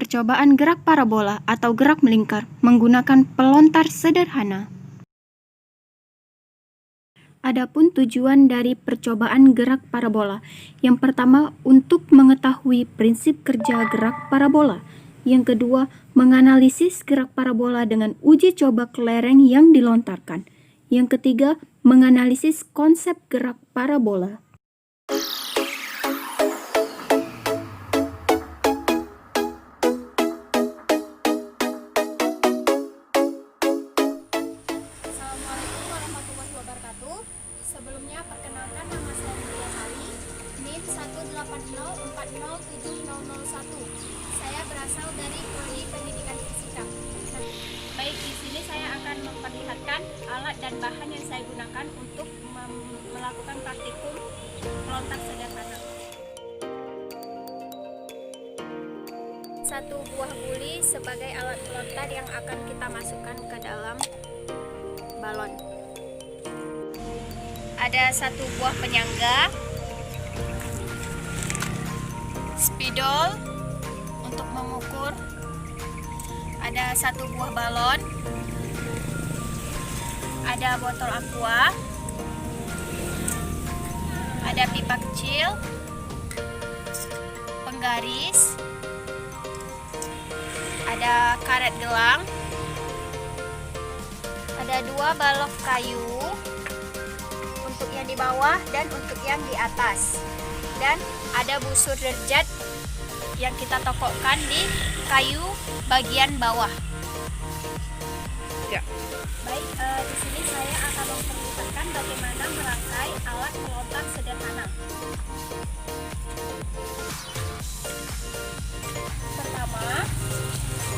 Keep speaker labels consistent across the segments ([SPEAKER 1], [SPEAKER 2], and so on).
[SPEAKER 1] percobaan gerak parabola atau gerak melingkar menggunakan pelontar sederhana. Adapun tujuan dari percobaan gerak parabola, yang pertama untuk mengetahui prinsip kerja gerak parabola, yang kedua menganalisis gerak parabola dengan uji coba kelereng yang dilontarkan, yang ketiga menganalisis konsep gerak parabola.
[SPEAKER 2] Assalamualaikum warahmatullahi wabarakatuh. Sebelumnya perkenalkan, nama saya Mulia Sari, NIM 180407001. Saya berasal dari Prodi Pendidikan Fisika. Baik, di sini saya akan memperlihatkan alat dan bahan yang saya gunakan untuk melakukan praktikum pelontar sederhana. Satu buah guli sebagai alat pelontar yang akan kita masukkan ke dalam balon. Ada satu buah penyangga, spidol untuk mengukur, ada satu buah balon, ada botol aqua, ada pipa kecil, penggaris, ada karet gelang, ada dua balok kayu untuk yang di bawah dan untuk yang di atas, dan ada busur derajat yang kita tokokkan di kayu bagian bawah.
[SPEAKER 1] Ya.
[SPEAKER 2] Baik, di sini saya akan memperlihatkan bagaimana merangkai alat pelontar sederhana.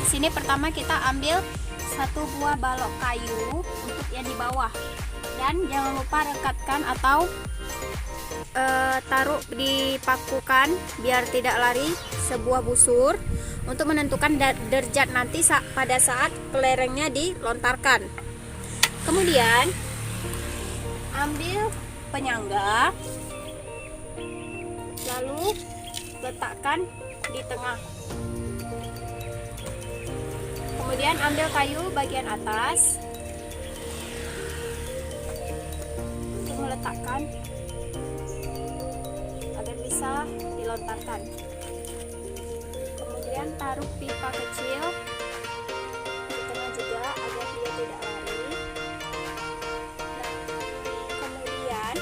[SPEAKER 2] Di sini pertama kita ambil satu buah balok kayu untuk yang di bawah, dan jangan lupa rekatkan atau taruh dipakukan biar tidak lari sebuah busur untuk menentukan derajat nanti pada saat kelerengnya dilontarkan. Kemudian ambil penyangga, lalu letakkan di tengah. Kemudian ambil kayu bagian atas untuk meletakkan agar bisa dilontarkan. Kemudian taruh pipa kecil di tengah juga agar dia tidak lari. Kemudian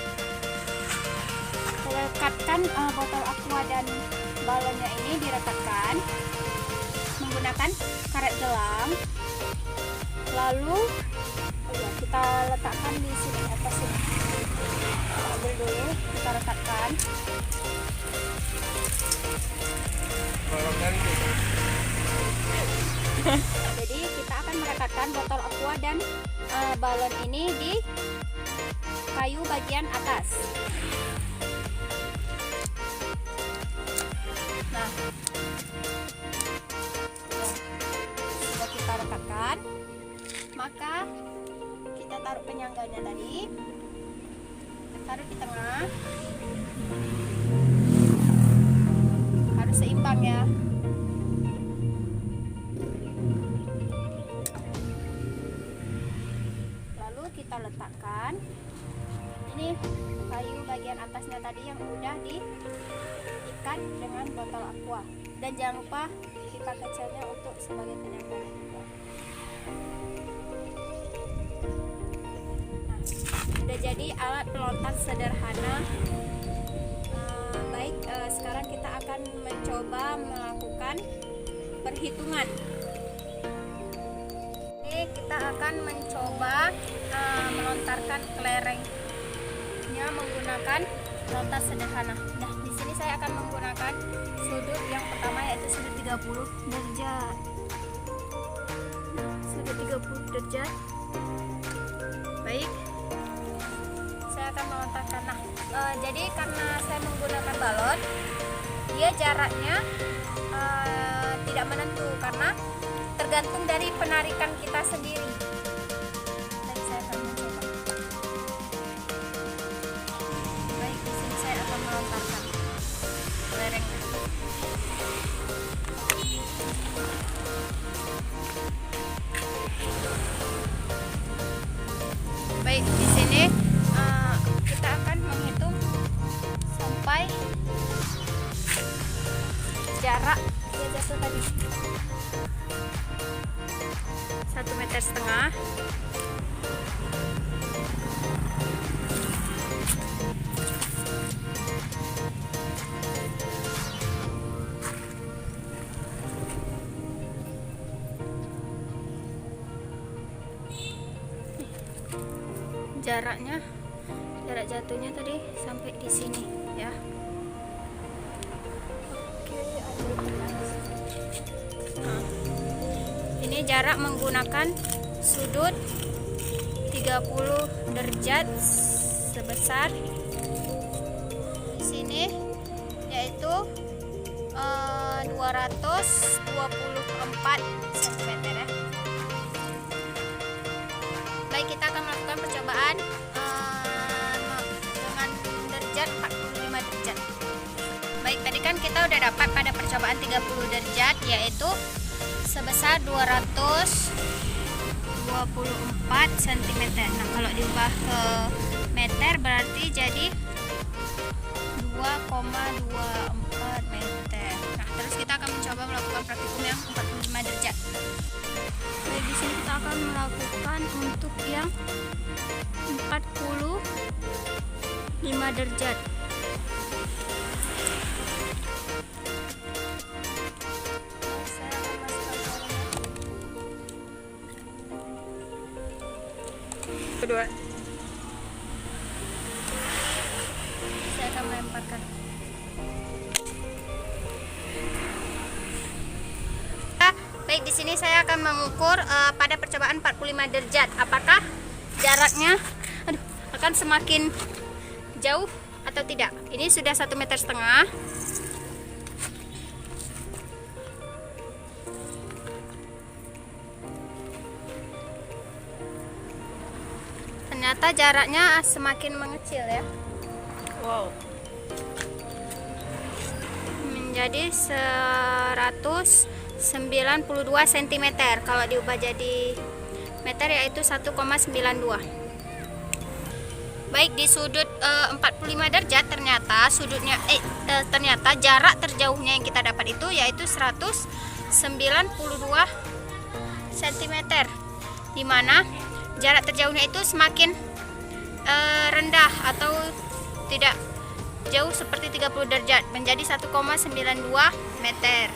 [SPEAKER 2] rekatkan botol aqua dan balonnya ini direkatkan menggunakan karet gelang. Lalu kita letakkan di sini atas sini. Kita ambil dulu, kita rekatkan. Jadi kita akan merekatkan botol aqua dan balon ini di kayu bagian atas. Nah, sudah kita rekatkan, maka kita taruh penyangganya tadi, taruh di tengah, harus seimbang ya. Lalu kita letakkan ini kayu bagian atasnya tadi yang udah diikat dengan botol aqua, dan jangan lupa pipa kecilnya untuk sebagai penyangga. Nah, sudah jadi alat pelontar sederhana. Baik, sekarang kita akan mencoba melakukan perhitungan. Ini kita akan mencoba melontarkan kelerengnya menggunakan pelontar sederhana. Nah, di sini saya akan menggunakan sudut yang pertama, yaitu sudut 30 derajat. Sudut 30 derajat. Baik, saya akan melontarkan. Nah, jadi karena saya menggunakan balon, dia jaraknya tidak menentu karena tergantung dari penarikan kita sendiri. Dan saya akan mencoba. Baik, di sini saya akan melontarkan kelerengnya. 1,5 meter. Jarak jatuhnya tadi sampai di sini ya. Nah, ini jarak menggunakan sudut 30 derajat sebesar di sini, yaitu 224 cm ya. Baik, kita akan melakukan percobaan dengan derajat 45 derajat. Baik, tadi kan kita udah dapat pada percobaan 30 derajat, yaitu sebesar 224 cm. Nah, kalau diubah ke meter berarti jadi 2,24 meter. Nah, terus kita akan mencoba melakukan praktikum yang 45 derajat. Baik, di sini kita akan melakukan untuk yang 45 derajat. Kedua, saya akan melemparkan. Baik, di sini saya akan mengukur pada percobaan 45 derajat apakah jaraknya akan semakin jauh atau tidak. Ini sudah 1,5 meter. Ternyata jaraknya semakin mengecil ya. Wow. Menjadi 192 cm. Kalau diubah jadi meter yaitu 1,92. Baik, di sudut 45 derajat ternyata ternyata jarak terjauhnya yang kita dapat itu yaitu 192 cm. Di mana jarak terjauhnya itu semakin rendah atau tidak jauh seperti 30 derajat, menjadi 1,92 meter.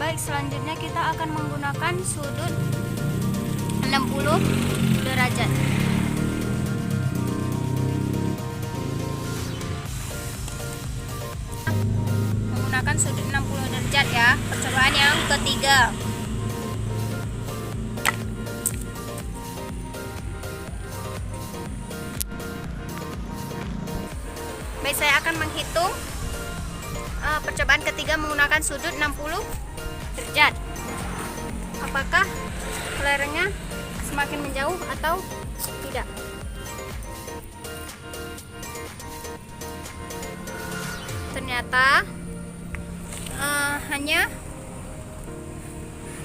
[SPEAKER 2] Baik, selanjutnya kita akan menggunakan sudut 60 derajat. Menggunakan sudut 60 derajat ya, percobaan yang ketiga. Baik, saya akan menghitung percobaan ketiga menggunakan sudut 60 derajat. Apakah lerengnya semakin menjauh atau tidak? Ternyata hanya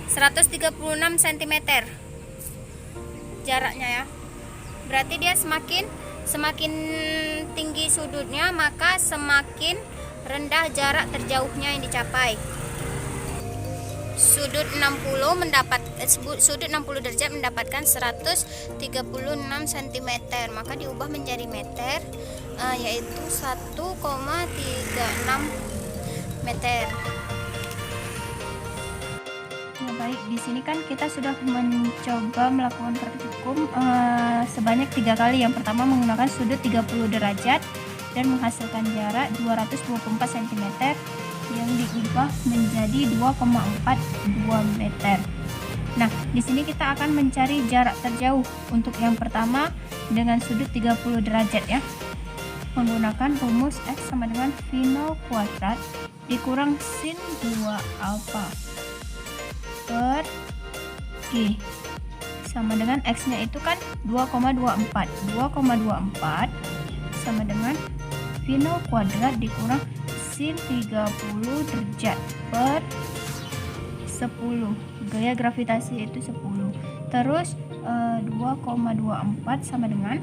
[SPEAKER 2] 136 cm jaraknya ya. Berarti dia semakin tinggi sudutnya, maka semakin rendah jarak terjauhnya yang dicapai. Sudut 60 derajat mendapatkan 136 cm, maka diubah menjadi meter yaitu 1,36 meter. Nah, baik, di sini kan kita sudah mencoba melakukan praktikum sebanyak 3 kali. Yang pertama menggunakan sudut 30 derajat dan menghasilkan jarak 224 cm yang diubah menjadi 2,42 meter. Nah, di sini kita akan mencari jarak terjauh. Untuk yang pertama dengan sudut 30 derajat ya. Menggunakan rumus X sama dengan V0 kuadrat dikurang sin 2 alfa per G sama dengan X-nya itu kan 2,24 sama dengan V0 kuadrat dikurang sin 30 derajat per 10, gaya gravitasi itu 10, terus 2,24 sama dengan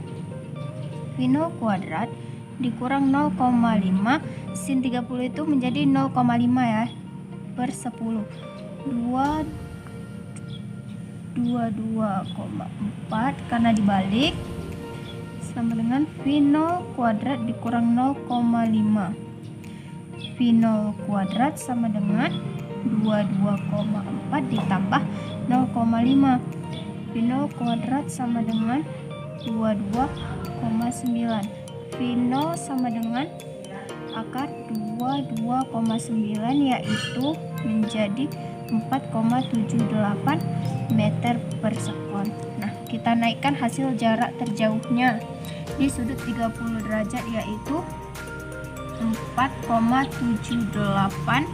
[SPEAKER 2] V0 kuadrat dikurang 0,5 sin 30 itu menjadi 0,5 ya,
[SPEAKER 1] per 10. 22,4 karena dibalik sama dengan V0 kuadrat dikurang 0,5. V0 kuadrat sama dengan 22,4 ditambah 0,5. V0 kuadrat sama dengan 22,9. V0 sama dengan akar 22,9 yaitu menjadi 4,78 meter per sekon. Nah, kita naikkan hasil jarak terjauhnya di sudut 30 derajat yaitu 4,78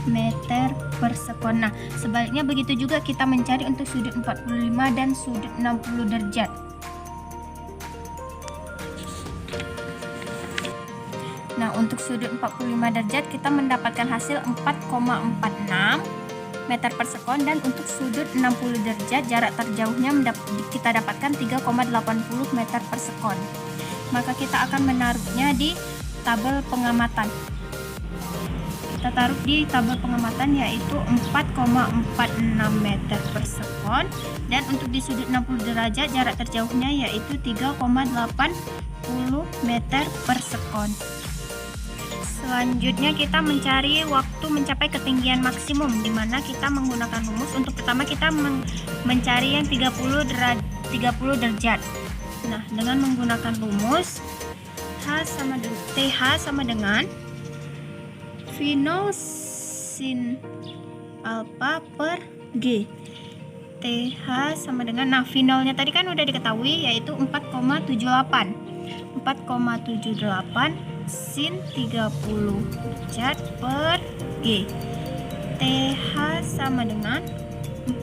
[SPEAKER 1] meter per sekon. Nah, sebaliknya begitu juga kita mencari untuk sudut 45 dan sudut 60 derajat. Nah, untuk sudut 45 derajat kita mendapatkan hasil 4,46 meter per sekon, dan untuk sudut 60 derajat jarak terjauhnya kita dapatkan 3,80 meter per sekon. Maka kita akan menaruhnya di tabel pengamatan. Kita taruh di tabel pengamatan yaitu 4,46 meter per sekon, dan untuk di sudut 60 derajat jarak terjauhnya yaitu 3,80 meter per sekon. Selanjutnya kita mencari waktu mencapai ketinggian maksimum, di mana kita menggunakan rumus. Untuk pertama kita mencari yang 30 derajat. Nah, dengan menggunakan rumus TH sama dengan V0 sin alpha per G. TH sama dengan, nah V0 nya tadi kan udah diketahui yaitu 4,78 sin 30 derajat per G. TH sama dengan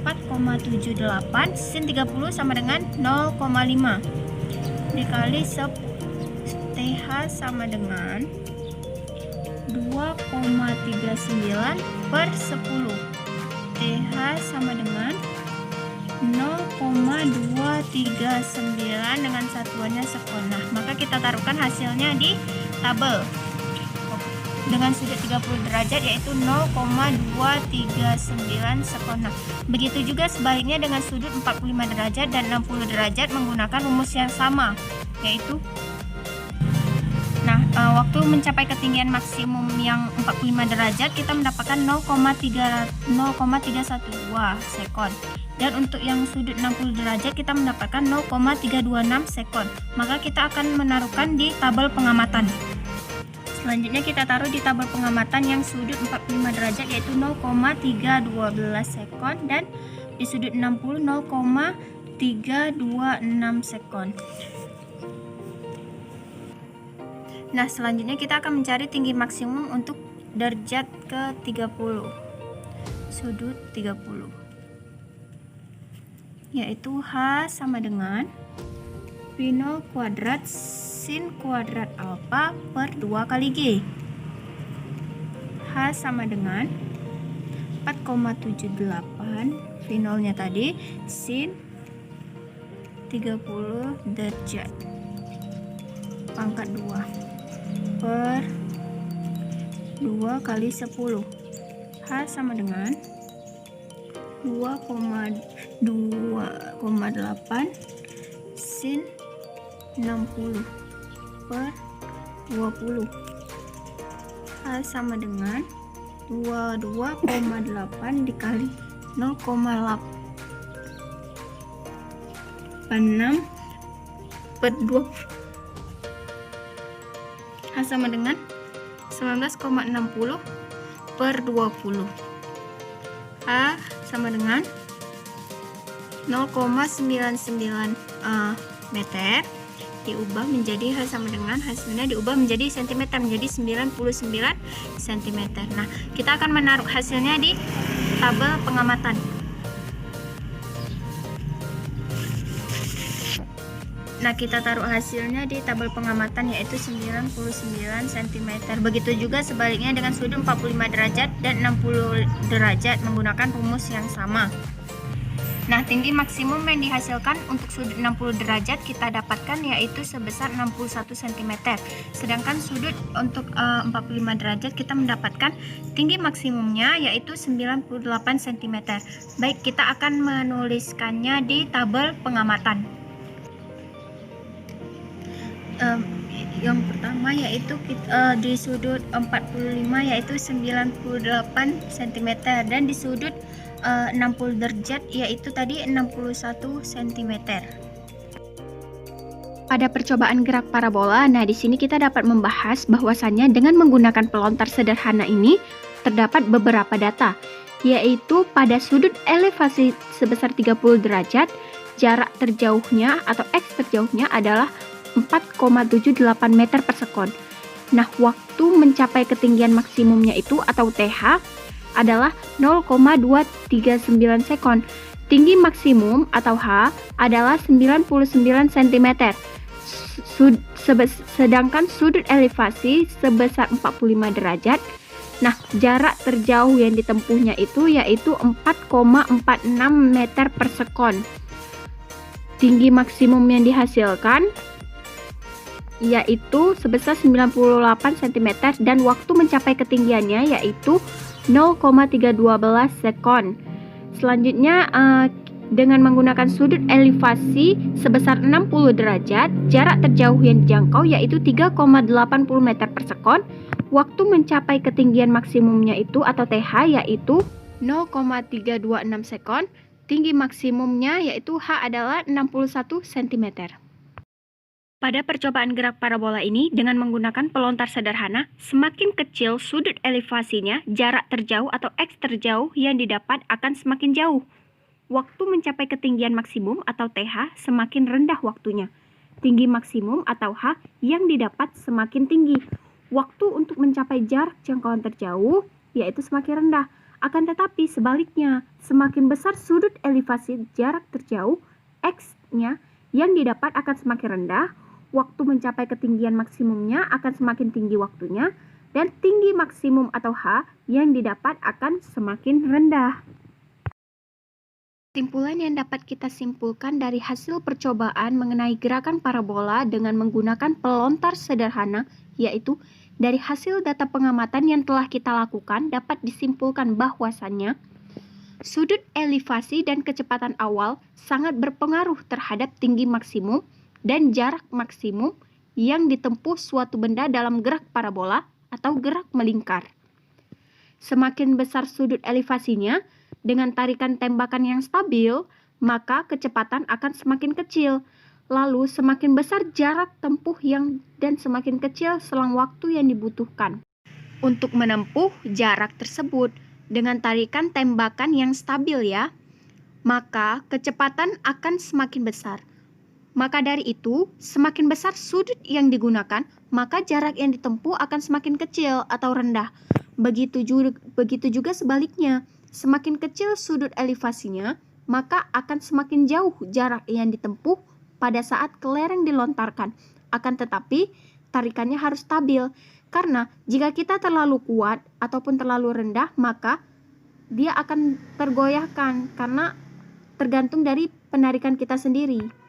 [SPEAKER 1] 4,78 sin 30 sama dengan 0,5 dikali 10. TH sama dengan 2,39 per 10. TH sama dengan 0,239 dengan satuannya sekon. Nah, maka kita taruhkan hasilnya di tabel dengan sudut 30 derajat yaitu 0,239 sekon. Nah, begitu juga sebaliknya dengan sudut 45 derajat dan 60 derajat menggunakan rumus yang sama yaitu, waktu mencapai ketinggian maksimum yang 45 derajat kita mendapatkan 0,312 sekon, dan untuk yang sudut 60 derajat kita mendapatkan 0,326 sekon. Maka kita akan menaruhkan di tabel pengamatan. Selanjutnya kita taruh di tabel pengamatan yang sudut 45 derajat yaitu 0,312 sekon, dan di sudut 60 0,326 sekon. Nah, selanjutnya kita akan mencari tinggi maksimum untuk derajat ke-30, sudut 30, yaitu H sama dengan V0 kuadrat sin kuadrat alpha per 2 kali G. H sama dengan 4,78 V0 nya tadi sin 30 derajat pangkat 2 per 2 kali 10. H sama dengan 2,8 sin 60 per 20. H sama dengan 22,8 dikali 0,86 per 20. H sama dengan 19,60 per 20. H sama dengan 0,99 meter diubah menjadi H sama dengan hasilnya diubah menjadi cm menjadi 99 cm. Nah, kita akan menaruh hasilnya di tabel pengamatan. Nah, kita taruh hasilnya di tabel pengamatan yaitu 99 cm. Begitu juga sebaliknya dengan sudut 45 derajat dan 60 derajat menggunakan rumus yang sama. Nah, tinggi maksimum yang dihasilkan untuk sudut 60 derajat kita dapatkan yaitu sebesar 61 cm. Sedangkan sudut untuk 45 derajat kita mendapatkan tinggi maksimumnya yaitu 98 cm. Baik, kita akan menuliskannya di tabel pengamatan. Yang pertama yaitu di sudut 45 yaitu 98 cm dan di sudut 60 derajat yaitu tadi 61 cm. Pada percobaan gerak parabola, nah di sini kita dapat membahas bahwasannya dengan menggunakan pelontar sederhana ini terdapat beberapa data, yaitu pada sudut elevasi sebesar 30 derajat, jarak terjauhnya atau X terjauhnya adalah 4,78 meter per sekon. Nah, waktu mencapai ketinggian maksimumnya itu atau TH adalah 0,239 sekon. Tinggi maksimum atau H adalah 99 cm. Sedangkan sudut elevasi sebesar 45 derajat. Nah, jarak terjauh yang ditempuhnya itu yaitu 4,46 meter per sekon. Tinggi maksimum yang dihasilkan yaitu sebesar 98 cm dan waktu mencapai ketinggiannya yaitu 0,312 sekon. Selanjutnya dengan menggunakan sudut elevasi sebesar 60 derajat, jarak terjauh yang dijangkau yaitu 3,80 meter per sekon. Waktu mencapai ketinggian maksimumnya itu atau TH yaitu 0,326 sekon. Tinggi maksimumnya yaitu H adalah 61 cm. Pada percobaan gerak parabola ini, dengan menggunakan pelontar sederhana, semakin kecil sudut elevasinya, jarak terjauh atau X terjauh yang didapat akan semakin jauh. Waktu mencapai ketinggian maksimum atau TH semakin rendah waktunya. Tinggi maksimum atau H yang didapat semakin tinggi. Waktu untuk mencapai jarak jangkauan terjauh yaitu semakin rendah. Akan tetapi sebaliknya, semakin besar sudut elevasi jarak terjauh, X-nya yang didapat akan semakin rendah. Waktu mencapai ketinggian maksimumnya akan semakin tinggi waktunya, dan tinggi maksimum atau H yang didapat akan semakin rendah. Kesimpulan yang dapat kita simpulkan dari hasil percobaan mengenai gerakan parabola dengan menggunakan pelontar sederhana, yaitu dari hasil data pengamatan yang telah kita lakukan dapat disimpulkan bahwasannya sudut elevasi dan kecepatan awal sangat berpengaruh terhadap tinggi maksimum dan jarak maksimum yang ditempuh suatu benda dalam gerak parabola atau gerak melingkar. Semakin besar sudut elevasinya, dengan tarikan tembakan yang stabil, maka kecepatan akan semakin kecil. Lalu semakin besar jarak tempuh dan semakin kecil selang waktu yang dibutuhkan untuk menempuh jarak tersebut dengan tarikan tembakan yang stabil ya, maka kecepatan akan semakin besar. Maka dari itu, semakin besar sudut yang digunakan, maka jarak yang ditempuh akan semakin kecil atau rendah. Begitu juga sebaliknya, semakin kecil sudut elevasinya, maka akan semakin jauh jarak yang ditempuh pada saat kelereng dilontarkan. Akan tetapi, tarikannya harus stabil, karena jika kita terlalu kuat ataupun terlalu rendah, maka dia akan tergoyahkan karena tergantung dari penarikan kita sendiri.